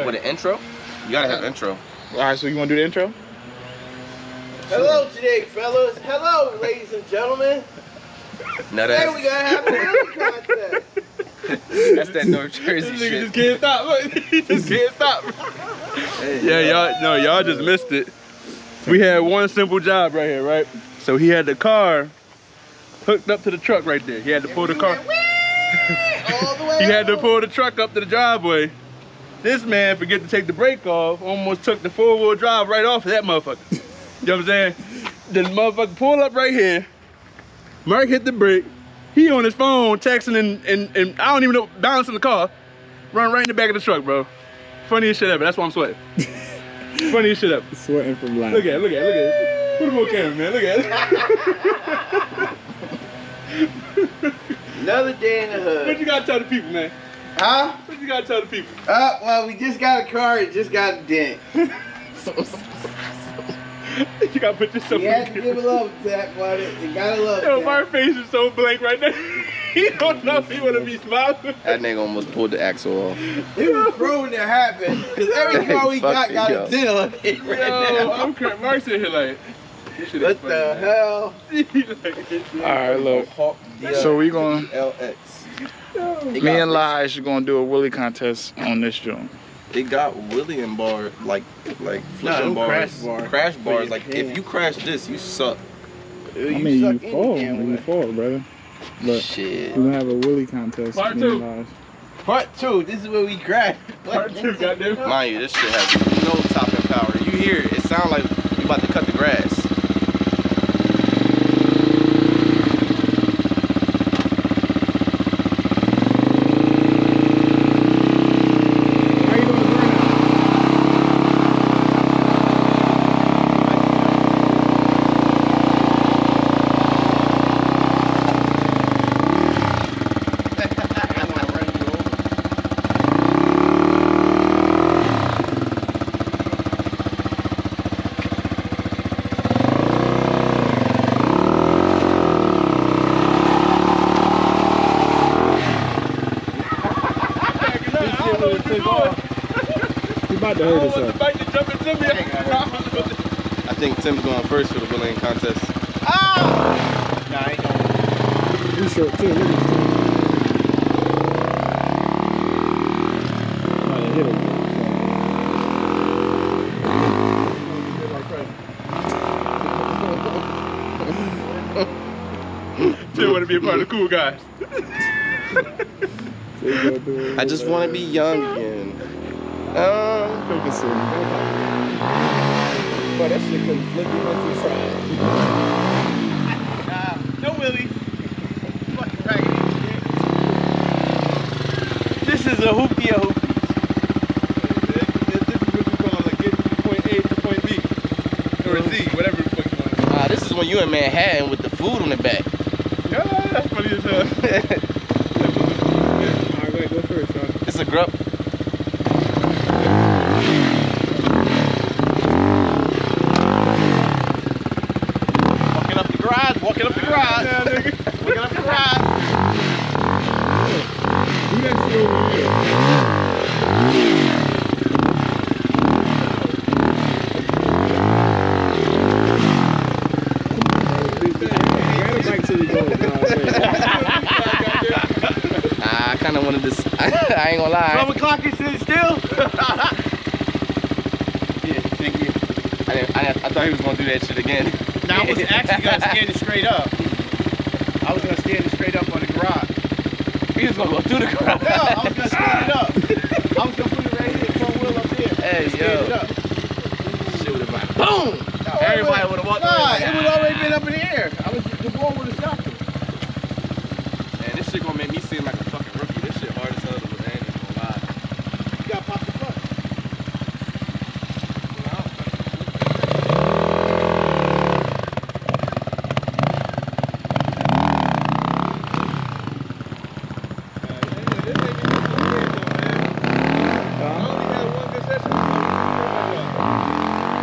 With an intro? You gotta have intro. Alright, so you wanna do the intro? Hello today, fellas. Hello, ladies and gentlemen. Now Today we gotta have a wheelie contest. That's that North Jersey This shit. nigga just can't stop. Look, he just can't stop. Yeah, y'all just missed it. We had one simple job right here, right? So he had the car hooked up to the truck right there. He had to pull the car. All the way He had to up. pull the truck up to the driveway. This man forget to take the brake off, almost took the four-wheel drive right off of that motherfucker. You know what I'm saying? The motherfucker pulled up right here. Mark hit the brake. He on his phone texting and I don't even know, balancing the car. Run right in the back of the truck, bro. Funniest shit ever. That's why I'm sweating. Funniest shit ever. Sweating from laughing. Look at it. Put him on camera, man. Look at it. Another day in the hood. What you gotta tell the people, man? Huh? What you gotta tell the people? Well, we just got a car. It just got a dent. You gotta put yourself You had to give a love to that, buddy. You gotta love Yo, that. my face is so blank right now. He don't know if he wanna be smiling. That nigga almost pulled the axle off. It was prone to happen. Because every car we got Fuck a dent on it right Yo, now. I'm crazy. Mark's sitting here like, this shit is What funny, the man. hell? Alright, look. So we gonna, LX. me and Lige are gonna do a Wheelie contest on this joint. It got Wheelie and bar, like flipping bars. Crash bars. Like, if you crash this, you suck. I mean, you fall, brother. But Shit. we're gonna have a Wheelie contest. Part me two. and Lige. Part 2. This is where we crash. Part 2, goddamn. Mind you, this shit has no topping power. You hear it, it sounds like you about to cut the grass. You about to hurt yourself. I think Tim's going first for the Wheelie contest. Nah, I ain't gonna. You short too. Look at this thing. About to hit him. Still want to be a part of the cool guys. I just want to be young again. Focus in. But that shit couldn't flip you once you tried. No Willie. Fucking raggedy shit. This is a hoopty a hoopty. This is what you call like getting from point A to point B. Or Z, whatever the fuck you want to do. This is when you in Manhattan with the food on the back. Yeah, that's funny as hell. Alright, go first, son. It's a grub. Walking up the garage, walking up the garage. Yeah, nigga. Walking up the garage. Do that shit over here. Grab a bike till you go. I kind of wanted this. I ain't gonna lie. 12 o'clock is sitting still? Yeah, thank you. I thought he was gonna do that shit again. Now I was actually gonna stand it straight up. I was gonna stand it straight up on the garage. He was gonna go through the garage. No, I was gonna stand it up. I was gonna put it right here, front wheel up here. Hey, Stand yo. it up. Shit would have been boom. Everybody would have walked Nah, away. it would already been up in the air. The ball would have stopped it. Man, this shit gonna make me seem like a fucking rookie. This shit hard as hell to do. I ain't even gonna lie. You gotta pop the clutch.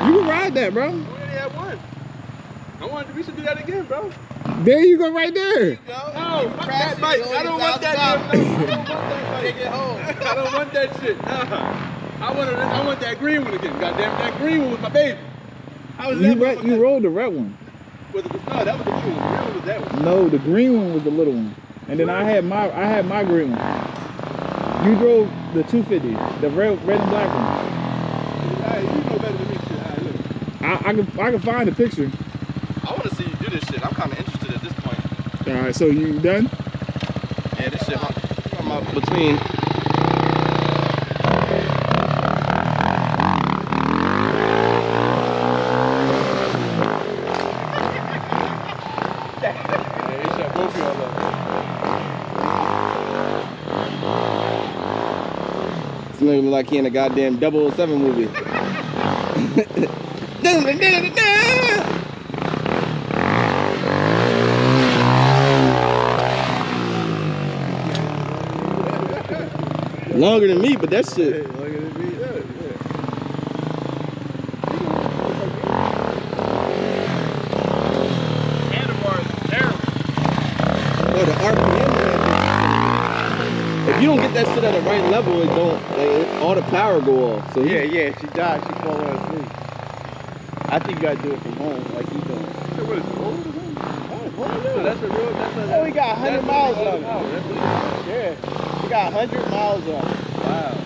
You can ride that, bro. We only had one. We should do that again, bro. There you go, right there. No, fuck that bike. I don't want that shit. No, I don't want that bike. Take it home. I don't want that shit. Nah. I want that green one again. Goddamn, that green one was my baby. You rode the red one. No, that was the little one. The red one was that one. No, the green one was the little one. And then I had my green one. You drove the 250, the red and black one. Alright, you know better than me, shit. Alright, look. I can find the picture. I want to see you do this shit. I'm kind of interested at this point. All right, so you done? Yeah, this shit. I'm up between. This nigga look like he in a goddamn 007 movie. Longer than me, but that shit. Longer than me, yeah. Handlebars is terrible. Oh, the RPM. If you don't get that shit at the right level, it don't. Like, all the power go off. So Yeah, she died. She falling asleep. I think you gotta do it from home, like you doing. So what is it? So that's a real. Oh, we got 100 miles on it. Yeah, we got 100 miles on it. Wow.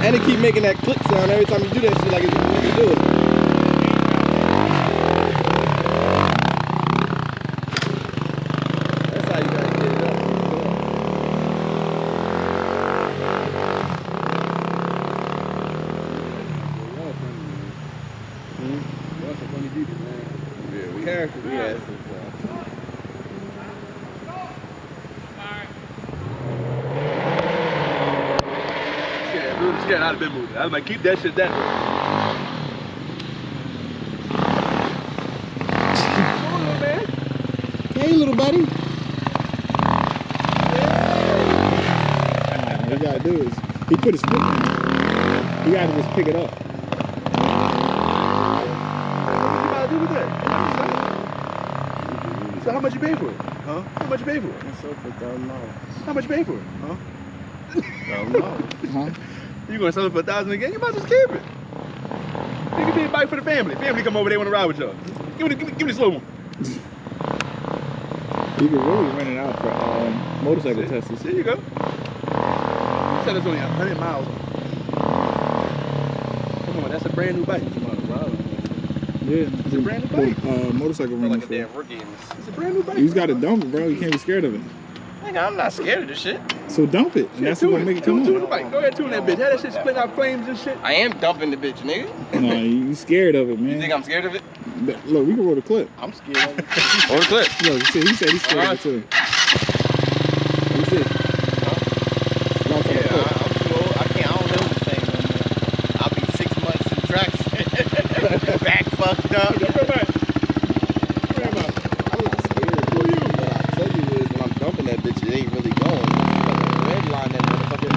And it keep making that click sound every time you do that shit, like you do it. That's how you gotta get it up. That's a funny people, man. Yeah, we characters, yeah. Scared out of been moving. I was like, keep that shit that way. Come on, little man. Hey, little buddy. What you gotta do is he put his foot down. You gotta just pick it up. What you gotta do with that? So how much you pay for it? Huh? How much you pay for it? It's so for $1,000. How much you pay for it? Huh? $1,000. Huh? You gonna sell it for $1,000 again? You might just keep it. You can be a bike for the family. Family come over, they wanna ride with y'all. Give me the slow one. You can really rent it out for motorcycle testers. There you go. Said it's only 100 miles on it. Come on, that's a brand new bike. Yeah, It's a brand new bike. Motorcycle Feel like rental. a damn rookie in this. It's a brand new bike. You just gotta dump it, bro. You can't be scared of it. Nigga, I'm not scared of this shit. So dump it, and that's what's gonna make it come Tune on. the bike. Go ahead, tune that bitch. Have that shit split out flames and shit. I am dumping the bitch, nigga. No, you scared of it, man. You think I'm scared of it? Look, we can roll the clip. I'm scared of it. Or the clip. Look, he said he's scared of it too. He said, I'm too old. I don't know the thing no more. I'll be 6 months in tracks. Back fucked up. I'm not scared of it. What I tell you is when I'm dumping that bitch, it ain't really going. Like red line that motherfucker.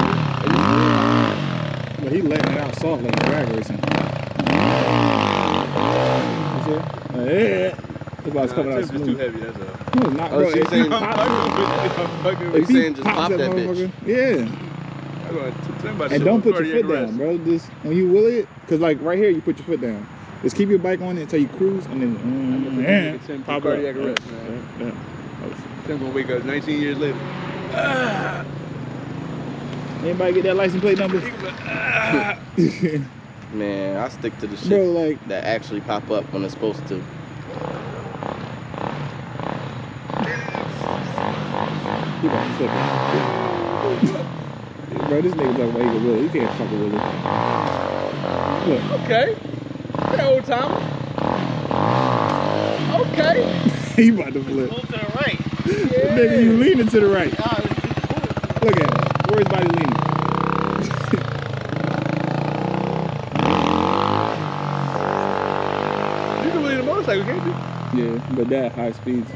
but he letting it out soft like drag racing. You see? Yeah. That's why it's coming out It's too smooth. heavy, that's all. No, it's not, Oh, bro. so you If saying- he pops it, You saying just pop that motherfucker, bitch? yeah. And don't put your foot down, bro. Just when you wheel it, cause like right here, you put your foot down. Just keep your bike on it until you cruise, and then pop it up. cardiac arrest, man. Yeah. Tim's gonna wake up 19 years later. Anybody get that license plate number? Man, I stick to the shit Bro, like that actually pop up when it's supposed to. he about to flip it. Bro, this nigga talking about he can wheel. You can't fuck with it. Look. Okay. Okay, old timer. Okay. He about to flip. Pull to the right. Nigga, you leaning to the right. Ah, it's cool. Look at him. Where's his body leaning? You can wheel a motorcycle, can't you? Yeah, but that high speeds.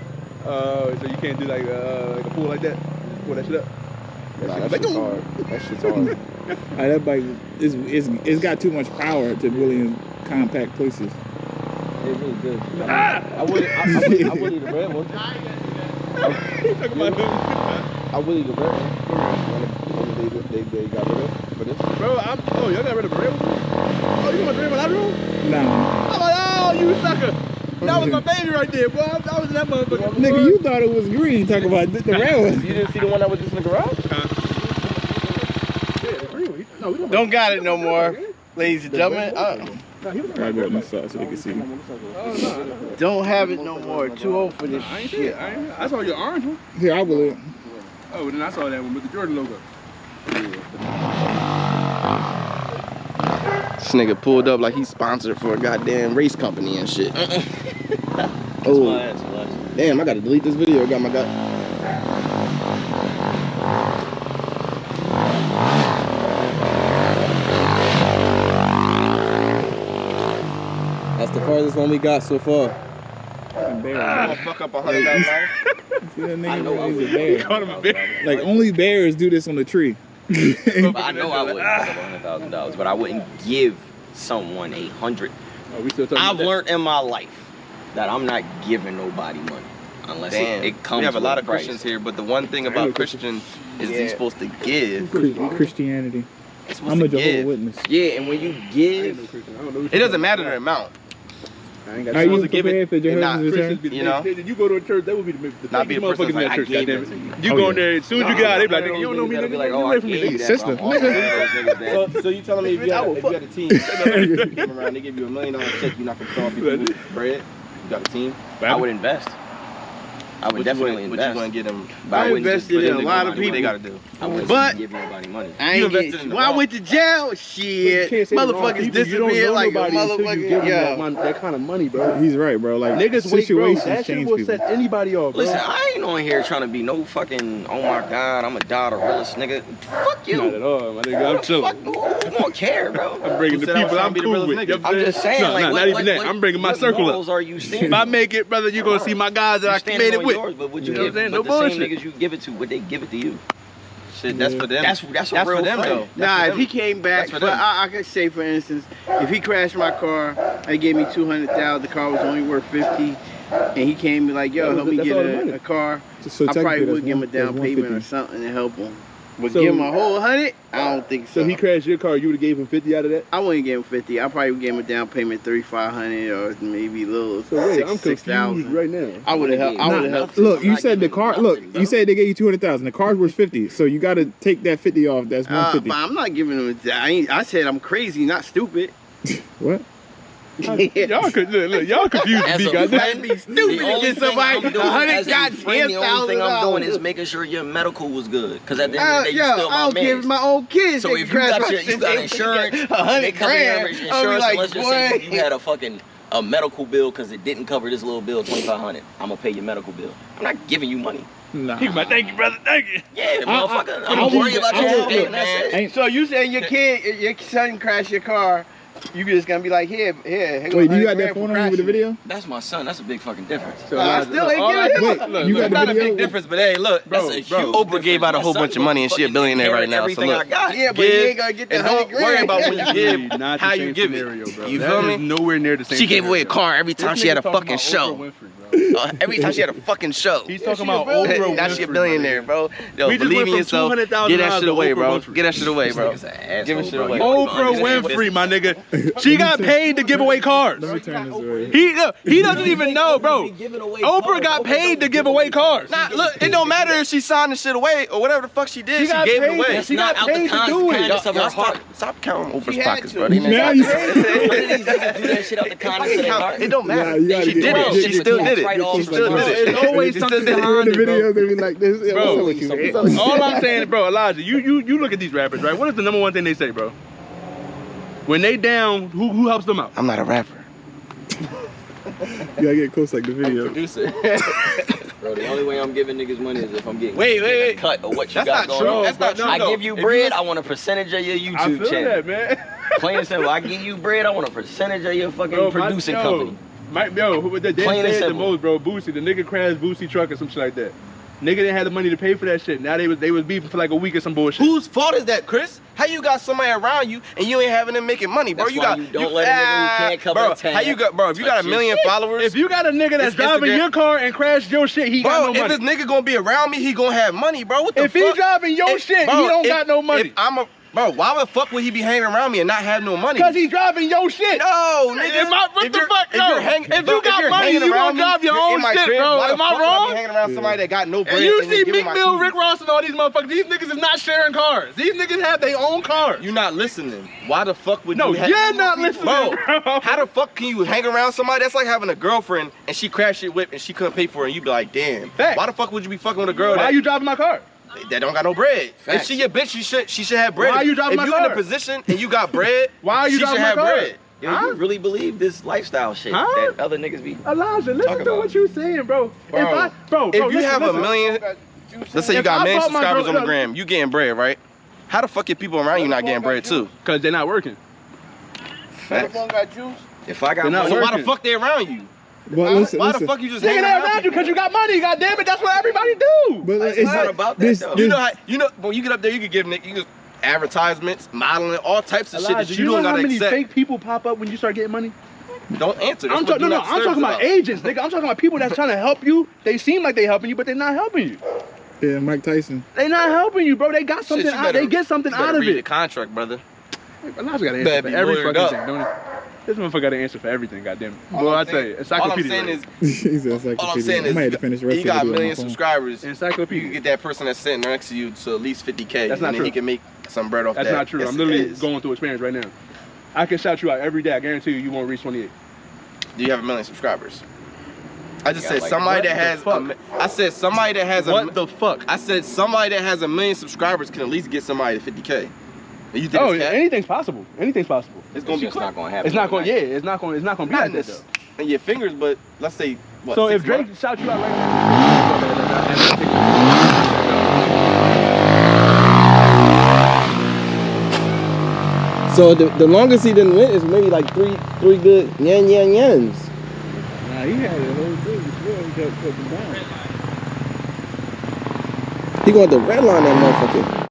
So you can't do like a pull like that? Pull that shit up? Nah, that shit's hard. That shit's hard. That bike it's got too much power to really in compact places. It really does. I wouldn't the red one. You talking about I wouldn't the red one. they got rid of for this? Bro, oh, y'all got rid of the rail? Oh, you want the rail when I drove? Nah. I'm like, oh, you sucker. That was my baby right there, boy. That was that motherfucker. Nigga, you thought it was green. Talk about the railway. You didn't see the one that was just in the garage? Don't got it no more, ladies and gentlemen. I go in the side so they can see me. Don't have it no more. Too old for this I ain't see it. shit. I saw your orange one. Here, I will it. Oh, then I saw that one with the Jordan logo. This nigga pulled up like he's sponsored for a goddamn race company and shit. Oh, damn! I gotta delete this video. I got my guy. That's the farthest one we got so far. Fuck up $100,000. See that nigga? He's a bear. Called him a bear. Like only bears do this on the tree. I know I wouldn't fuck up $100,000, but I wouldn't give someone $100. Oh, we still talking I've about that? learned in my life that I'm not giving nobody money unless it comes. We have a lot with of price. Christians here, but the one thing about Christian is he's supposed to give. Christianity. He's supposed I'm a to Jehovah's give. Witness. Yeah, and when you give, It doesn't matter the amount. I ain't got Are you supposed to give prepared it for and not Jehovah's Christians return? be You know? You go to a church, that would be the Not be a motherfuckers person in that like, I church, gave goddamn it to you. You Oh, go yeah. in there, as soon as you get out, they be like, nigga, you don't know me, They'll nigga. be like, You oh, I away from me, gave you nigga. that, Sister. but I'm also one of those niggas that So you telling me if you had a team, come around, they give you $1 million check, you're not gonna throw off your people's bread? You got a team? I would invest. I would definitely What invest. you gonna get them? But I wouldn't just invested give in a lot of nobody What they money. gotta do? I wouldn't But- give anybody money. I You ain't invested get. in the When I wrong. went to jail, shit, motherfuckers disappeared like a motherfucker. Yeah. That kind of money, bro. He's right, bro. Like Niggas wait, bro. situations That shit change will people. set anybody off, bro. Listen, I ain't on here trying to be no fucking, oh my God, I'm a die the realest nigga. Fuck you. Not at all, my nigga. I'm Fuck, chilling. who don't care, bro? I'm bringing the Who said I was people trying I'm to be the cool realest with. nigga? You know what I'm just saying, No, like, no, what, not even that. I'm bringing my what circle morals up. are you standing If I make it, brother, you're gonna see my guys that I made it with. Yours, but would you You know what I'm give, saying? but No the same bullshit. niggas you give it to, would they give it to you? Shit, that's for them. That's a That's real for them, friend. though. Nah, That's if for he them. came back, That's for but them. I could say, for instance, if he crashed my car, they gave me $200,000. The car was only worth $50,000, and he came and be like, "Yo, help me That's get all the money. a car." So I probably technically, would give him a that's down payment or 150. something to help him. But So- give him a whole 100? I don't think so. So he crashed your car, you would have gave him 50 out of that? I wouldn't give him 50. I probably would give him a down payment $3,500 or maybe a little So wait, I'm confused 6,000. right now. I would have helped. I would have helped. Look, you I'm not said the giving car. nothing, Look, bro. you said they gave you 200,000. The car's worth 50, so you got to take that 50 off. That's 150. But I'm not giving him. I said I'm crazy, not stupid. What? Y'all could look, y'all confused As me, a goddamn. friend, Be stupid the only get thing somebody I'm doing $100 as a friend, the only thing I'm doing is $100,000. making sure your medical was good. Because at the end of the day, you still I my don't give man. my own kids. So they if you crash got my your, shit, you got they insurance, get they $100 cover your grand. insurance. I'll be like, Let's just say boy. you had a medical bill because it didn't cover this little bill, $2,500. I'm gonna pay your medical bill. I'm not giving you money. Nah. He like, thank you, brother, thank you. Yeah, motherfucker. I I'm would- worried about I your would- health, look, and that's it. Ain't- So you saying your son crashed your car? You just gonna be like, here Wait, go do you 100 got that grand phone for on you with the crashing. video? That's my son. That's a big fucking difference. So I still ain't giving him. Wait, you got It's the not a video? big difference, but hey, look, Bro, That's a bro. huge Oprah gave out a whole bunch of money and she a billionaire right now. So Everything I look, got. Yeah, but you ain't gonna get the and 100 don't worry about when grand. you give, Really not the how same you give scenario, it. bro. You That feel is me? nowhere near the same She gave away a scenario. car every time This she had a nigga talking fucking about show. Oprah Winfrey, bro. Every time she had a fucking show. He's talking she about a billionaire. Oprah Winfrey. Now she a my billionaire, nigga. bro. Yo, We just believe went in from yourself. $200,000 Get that shit to away, Oprah bro. Winfrey. Get that shit away, bro. This nigga's an asshole, Give it shit bro. away. You don't Oprah understand Winfrey, my nigga. She got paid to give away cars. Let me turn this way. He doesn't even know, bro. Oprah got paid to give away cars. Nah, look, it don't matter if she signed the shit away or whatever the fuck she did. She got gave it paid. away. That's She not got out the paid to do it. kindness of her Y'all heart. stop counting Oprah's had pockets, to. bro. They Now not- you None of these niggas do that shit out the kindness of their heart. It don't matter. you gotta She get- did bro, it. She still did right it. off She the still bat. did it. It's always She something still did it. behind The it, bro. videos, they be like this. Yeah, Bro, what's up with you, man? All I'm saying, bro, Elijah, you look at these rappers, right? What is the number one thing they say, bro? When they down, who helps them out? I'm not a rapper. You gotta get close like the video. Producer. Bro, the only way I'm giving niggas money is if I'm getting Wait. a cut of what you That's got not going true. on. That's not true. I though. give you If bread, I want a percentage of your I YouTube feel channel. that, man. Plain and simple. I give you bread, I want a percentage of your fucking Bro, producing company. Mike, yo, who they Plain and said the simple. most, bro? Boosie, the nigga crashed Boosie truck or some shit like that. Nigga didn't have the money to pay for that shit. Now they was beefing for like a week or some bullshit. Whose fault is that, Chris? How you got somebody around you and you ain't having them making money, bro? That's why you don't let a nigga who can't cover bro, a tab how you got, bro? If you got a million followers, If you got a nigga that's It's driving Instagram. your car and crashed your shit, he got no bro, money. if this nigga gonna be around me, he gonna have money, bro. What the If fuck? he driving your shit, he don't got no money. If I'm a bro, why the fuck would he be hanging around me and not have no money? Cause he driving your shit. No, nigga. What the fuck? If you got money, you gonna drive your own shit, bro. Am I wrong? Hanging around somebody that got no bread. And you then see give me Meek my Mill, keys. Rick Ross, and all these motherfuckers. These niggas is not sharing cars. These niggas have their own cars. You not listening. Why the fuck would No, you you're not listening, bro, bro. how the fuck can you hang around somebody? That's like having a girlfriend and she crashed your whip and she couldn't pay for it and you be like, damn. Facts. Why the fuck would you be fucking with a girl Why that, you driving my car? that don't got no bread? Facts. If she your bitch, she should have bread. Why you driving if my you in car? a position and you got bread, Why are you she should driving my have car? bread. Yo, Huh? you really believe this lifestyle shit Huh? that other niggas be? Elijah, listen Talk to about what you saying, bro. Bro, Bro, if you listen, have listen. a million, let's say you If got I a million bought my subscribers girl- on the look. gram, you getting bread, right? How the fuck your people around you not getting bread too? Cause they're not working. Facts. got juice. If I got They're not money, So why the working. fuck they around you? But listen, Why listen. the fuck you just Nigga, hanging they around you because you got money. God damn it, that's what everybody do. But it's it's not about that this, though. You know how when you get up there, you can give Nick, you can advertisements, modeling, all types of shit Elijah, that you know don't how gotta many accept. fake people pop up when you start getting money? Don't answer. That's I'm what talking. do No, not I'm disturb talking about is agents, nigga. I'm talking about people that's trying to help you. They seem like they helping you, but they're not helping you. Yeah, Mike Tyson. They not helping you, bro. They got Shit, something you out. better- They get something You better out of read the it. contract, brother. Elijah got an Better answer for be every lawyered fucking up. thing, don't he? This motherfucker got an answer for everything, goddamn it. All Well, I'm I tell you, saying- encyclopedia. All I'm saying He said encyclopedia. all I'm saying I might have to is, finish the rest you of got a the video on million my phone. subscribers. encyclopedia. You can get that person that's sitting next to you to at least 50K. That's not and then true. he can make some bread off That's that. not true. Yes, I'm it literally is. going through experience right now. I can shout you out every day. I guarantee you, you won't reach 28. Do you have a million subscribers? I just Yeah, said like, somebody what that the has. fuck? I said somebody that has What the fuck? I said somebody that has a million subscribers can at least get somebody to 50K. And you think Oh, it's cat? anything's possible. Anything's possible. It's gonna be just not gonna happen. It's not going. Yeah, overnight. it's not going. It's not going to be not like in that this though. in your fingers, but let's say what? So 6 if Drake months? shout you out right now. So the longest he didn't win is maybe like three good yens. Nah, he had a whole thing before he kept putting down. He going to redline that motherfucker.